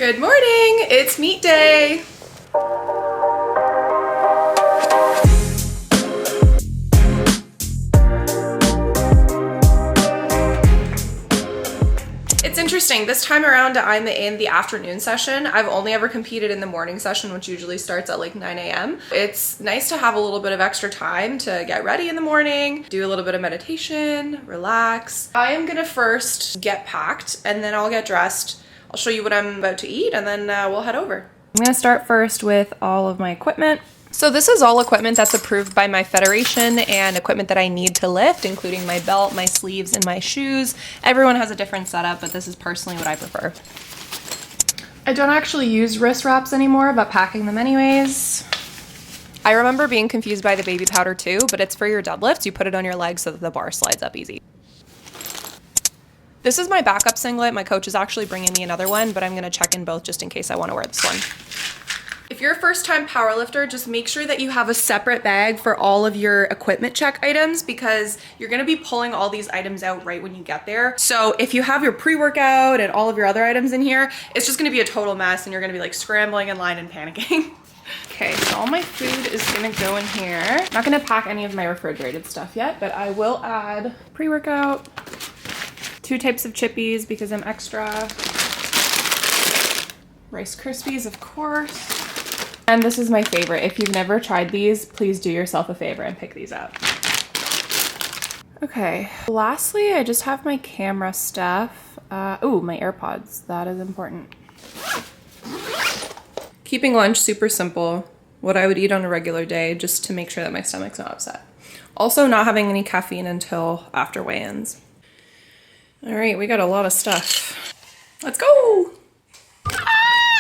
Good morning, it's meet day. It's interesting, this time around I'm in the afternoon session. I've only ever competed in the morning session, which usually starts at like 9 a.m. It's nice to have a little bit of extra time to get ready in the morning, do a little bit of meditation, relax. I am gonna first get packed and then I'll get dressed. I'll show you what I'm about to eat and then we'll head over. I'm gonna start first with all of my equipment. So this is all equipment that's approved by my federation and equipment that I need to lift, including my belt, my sleeves, and my shoes. Everyone has a different setup, but this is personally what I prefer. I don't actually use wrist wraps anymore, but packing them anyways. I remember being confused by the baby powder too, but it's for your deadlifts. You put it on your legs so that the bar slides up easy. This is my backup singlet. My coach is actually bringing me another one, but I'm gonna check in both just in case I wanna wear this one. If you're a first-time powerlifter, just make sure that you have a separate bag for all of your equipment check items because you're gonna be pulling all these items out right when you get there. So if you have your pre-workout and all of your other items in here, it's just gonna be a total mess and you're gonna be like scrambling in line and panicking. Okay, so all my food is gonna go in here. I'm not gonna pack any of my refrigerated stuff yet, but I will add pre-workout, 2 types of chippies because I'm extra, Rice Krispies, of course. And this is my favorite. If you've never tried these, please do yourself a favor and pick these up. Okay, lastly, I just have my camera stuff. Oh, my AirPods, that is important. Keeping lunch super simple, what I would eat on a regular day, just to make sure that my stomach's not upset. Also not having any caffeine until after weigh-ins. All right, we got a lot of stuff. Let's go.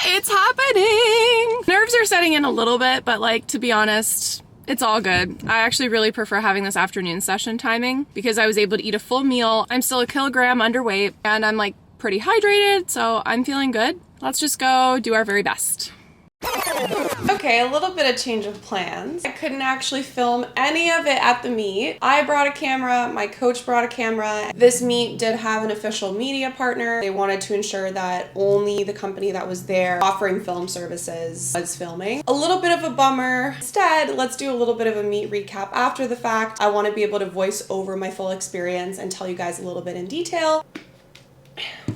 It's happening. Nerves are setting in a little bit, but like, to be honest, it's all good. I actually really prefer having this afternoon session timing because I was able to eat a full meal. I'm still 1 kilogram underweight and I'm like pretty hydrated, so I'm feeling good. Let's just go do our very best. Okay, a little bit of change of plans. I couldn't actually film any of it at the meet. I brought a camera, my coach brought a camera. This meet did have an official media partner. They wanted to ensure that only the company that was there offering film services was filming. A little bit of a bummer. Instead, let's do a little bit of a meet recap after the fact. I want to be able to voice over my full experience and tell you guys a little bit in detail.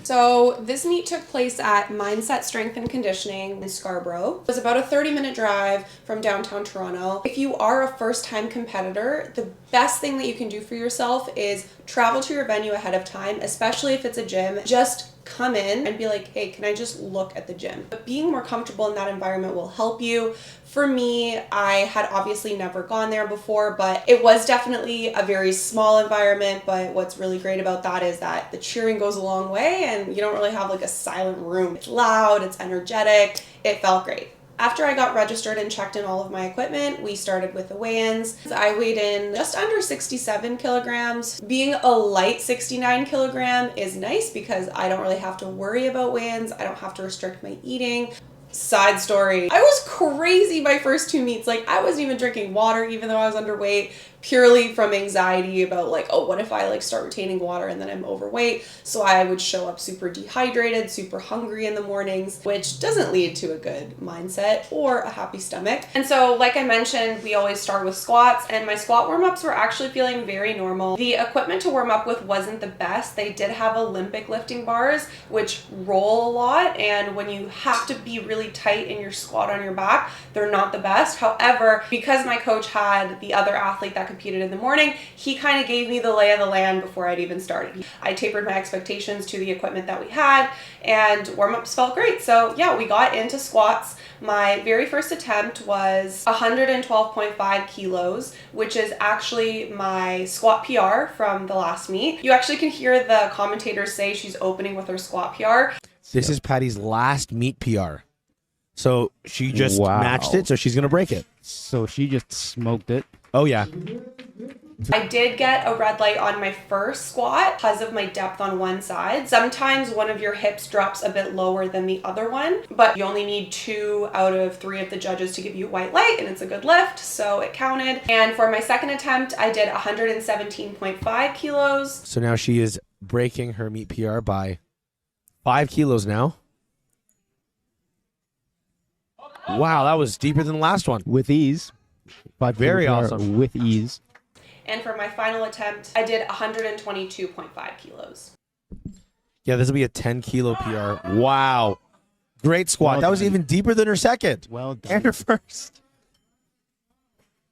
So this meet took place at Mindset Strength and Conditioning in Scarborough. It was about a 30-minute drive from downtown Toronto. If you are a first-time competitor, the best thing that you can do for yourself is travel to your venue ahead of time, especially if it's a gym. Just come in and be like, hey, can I just look at the gym? But being more comfortable in that environment will help you. For me, I had obviously never gone there before, but it was definitely a very small environment. But what's really great about that is that the cheering goes a long way and you don't really have like a silent room. It's loud, it's energetic, it felt great. After I got registered and checked in all of my equipment, we started with the weigh-ins. I weighed in just under 67 kilograms. Being a light 69 kilogram is nice because I don't really have to worry about weigh-ins. I don't have to restrict my eating. Side story, I was crazy my first 2 meets. Like, I wasn't even drinking water even though I was underweight, purely from anxiety about like, oh, what if I like start retaining water and then I'm overweight? So I would show up super dehydrated, super hungry in the mornings, which doesn't lead to a good mindset or a happy stomach. And so, like I mentioned, we always start with squats, and my squat warm-ups were actually feeling very normal. The equipment to warm up with wasn't the best. They did have Olympic lifting bars, which roll a lot, and when you have to be really tight in your squat on your back, they're not the best. However, because my coach had the other athlete that competed in the morning, he kind of gave me the lay of the land before I'd even started. I tapered my expectations to the equipment that we had, and warm-ups felt great. So yeah, we got into squats. My very first attempt was 112.5 kilos, which is actually my squat PR from the last meet. You actually can hear the commentators say she's opening with her squat PR. This is Patty's last meet PR. So she just matched it, so she's going to break it. So she just smoked it. Oh, yeah. I did get a red light on my first squat because of my depth on one side. Sometimes one of your hips drops a bit lower than the other one, but you only need 2 out of 3 of the judges to give you a white light, and it's a good lift, so it counted. And for my second attempt, I did 117.5 kilos. So now she is breaking her meet PR by 5 kilos now. Wow, that was deeper than the last one. With ease. Very awesome. With ease. And for my final attempt, I did 122.5 kilos. Yeah, this will be a 10 kilo PR. Wow. Great squat. Well that was done. even deeper than her second. Well done. And her first.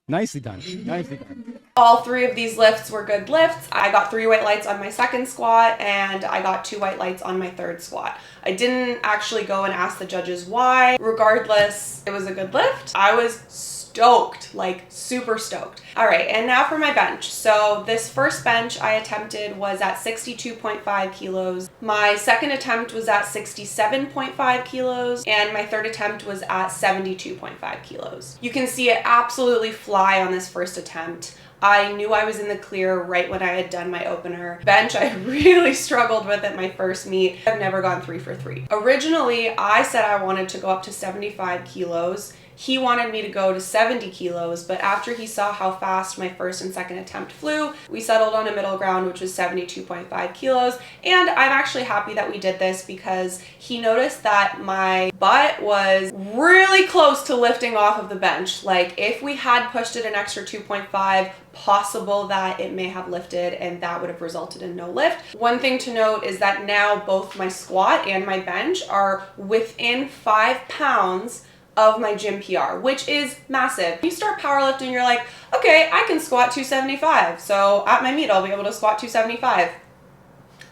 Nicely done. Nicely done. All 3 of these lifts were good lifts. I got 3 white lights on my second squat, and I got 2 white lights on my third squat. I didn't actually go and ask the judges why. Regardless, it was a good lift. I was stoked, like super stoked. All right, and now for my bench. So this first bench I attempted was at 62.5 kilos. My second attempt was at 67.5 kilos, and my third attempt was at 72.5 kilos. You can see it absolutely fly on this first attempt. I knew I was in the clear right when I had done my opener. Bench, I really struggled with at my first meet. I've never gone 3 for 3. Originally, I said I wanted to go up to 75 kilos. He wanted me to go to 70 kilos, but after he saw how fast my first and second attempt flew, we settled on a middle ground, which was 72.5 kilos. And I'm actually happy that we did this because he noticed that my butt was really close to lifting off of the bench. Like if we had pushed it an extra 2.5, possible that it may have lifted and that would have resulted in no lift. One thing to note is that now both my squat and my bench are within 5 pounds of my gym PR, which is massive. You start powerlifting, you're like, okay, I can squat 275. So at my meet, I'll be able to squat 275.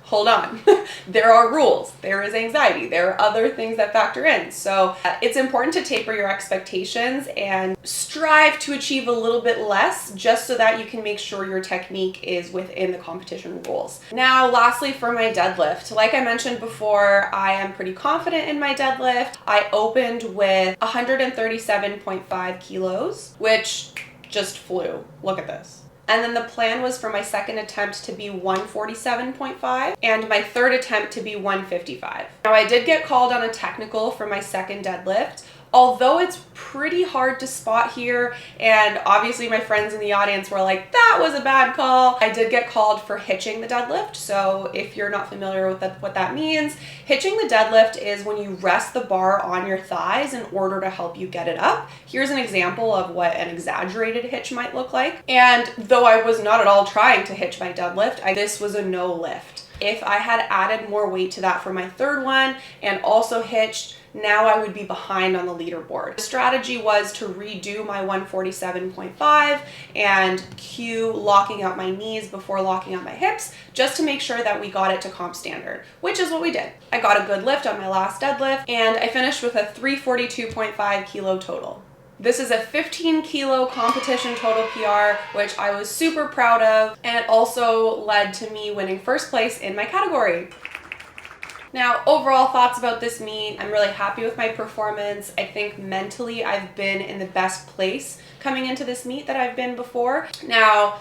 Hold on. There are rules. There is anxiety. There are other things that factor in. So it's important to taper your expectations and strive to achieve a little bit less just so that you can make sure your technique is within the competition rules. Now, lastly, for my deadlift, like I mentioned before, I am pretty confident in my deadlift. I opened with 137.5 kilos, which just flew. Look at this. And then the plan was for my second attempt to be 147.5 and my third attempt to be 155. Now I did get called on a technical for my second deadlift. Although it's pretty hard to spot here, and obviously my friends in the audience were like, that was a bad call. I did get called for hitching the deadlift. So if you're not familiar with what that means, hitching the deadlift is when you rest the bar on your thighs in order to help you get it up. Here's an example of what an exaggerated hitch might look like. And though I was not at all trying to hitch my deadlift, this was a no lift. If I had added more weight to that for my third one and also hitched, now I would be behind on the leaderboard. The strategy was to redo my 147.5 and cue locking out my knees before locking out my hips, just to make sure that we got it to comp standard, which is what we did. I got a good lift on my last deadlift, and I finished with a 342.5 kilo total. This is a 15 kilo competition total PR, which I was super proud of, and it also led to me winning first place in my category. Now, overall thoughts about this meet, I'm really happy with my performance. I think mentally I've been in the best place coming into this meet that I've been before. Now,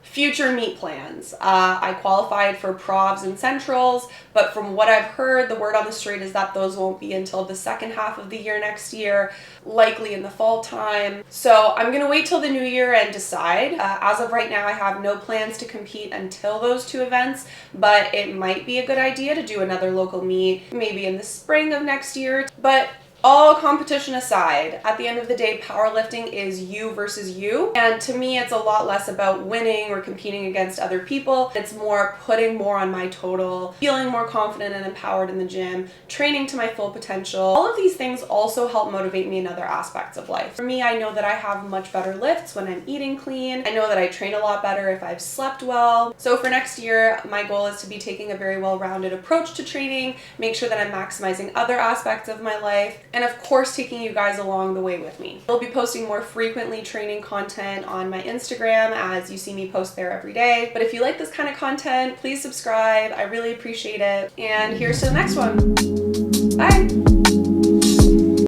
future meet plans. I qualified for provs and centrals, but from what I've heard, the word on the street is that those won't be until the second half of the year next year, likely in the fall time. So I'm gonna wait till the new year and decide. As of right now, I have no plans to compete until those 2 events, but it might be a good idea to do another local meet, maybe in the spring of next year. But all competition aside, at the end of the day, powerlifting is you versus you. And to me, it's a lot less about winning or competing against other people. It's more putting more on my total, feeling more confident and empowered in the gym, training to my full potential. All of these things also help motivate me in other aspects of life. For me, I know that I have much better lifts when I'm eating clean. I know that I train a lot better if I've slept well. So for next year, my goal is to be taking a very well-rounded approach to training, make sure that I'm maximizing other aspects of my life, and of course taking you guys along the way with me. I'll be posting more frequently training content on my Instagram as you see me post there every day. But if you like this kind of content, please subscribe. I really appreciate it. And here's to the next one. Bye.